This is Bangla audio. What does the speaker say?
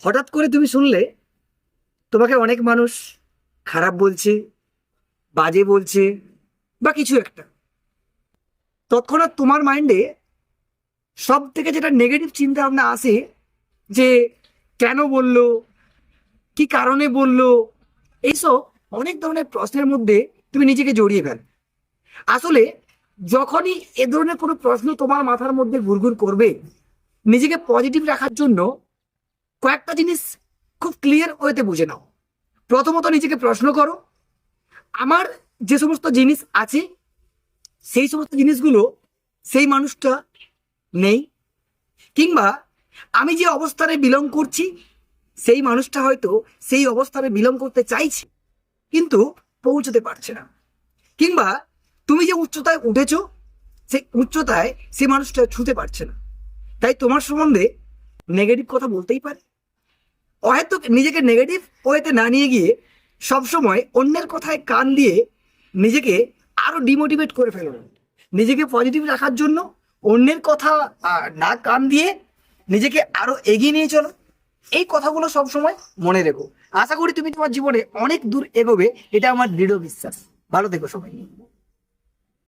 হঠাৎ করে তুমি শুনলে তোমাকে অনেক মানুষ খারাপ বলছে, বাজে বলছে বা কিছু একটা, তৎক্ষণাৎ তোমার মাইন্ডে সব থেকে যেটা নেগেটিভ চিন্তা ভাবনা আসে যে কেন বললো, কি কারণে বললো, এইসব অনেক ধরনের প্রশ্নের মধ্যে তুমি নিজেকে জড়িয়ে ফেল। আসলে যখনই এ ধরনের কোনো প্রশ্ন তোমার মাথার মধ্যে ঘুরঘুর করবে, নিজেকে পজিটিভ রাখার জন্য কয়েকটা জিনিস খুব ক্লিয়ার ওয়েতে বুঝে নাও। প্রথমত নিজেকে প্রশ্ন করো, আমার যে সমস্ত জিনিস আছে সেই সমস্ত জিনিসগুলো সেই মানুষটা নেই, কিংবা আমি যে অবস্থানে বিলং করছি সেই মানুষটা হয়তো সেই অবস্থানে বিলং করতে চাইছে কিন্তু পৌঁছতে পারছে না, কিংবা তুমি যে উচ্চতায় উঠেছো সেই উচ্চতায় সেই মানুষটা ছুঁতে পারছে না, তাই তোমার সম্বন্ধে নেগেটিভ কথা বলতেই পারে। হয়তো নিজেকে নেগেটিভ ওয়েতে না নিয়ে গিয়ে সবসময় অন্যের কথায় কান দিয়ে নিজেকে আরো ডিমোটিভেট করে ফেলো না। নিজেকে পজিটিভ রাখার জন্য অন্যের কথা না কান দিয়ে নিজেকে আরো এগিয়ে নিয়ে চলো। এই কথাগুলো সবসময় মনে রেখো। আশা করি তুমি তোমার জীবনে অনেক দূর এগোবে, এটা আমার দৃঢ় বিশ্বাস। ভালো থেকো সবাই।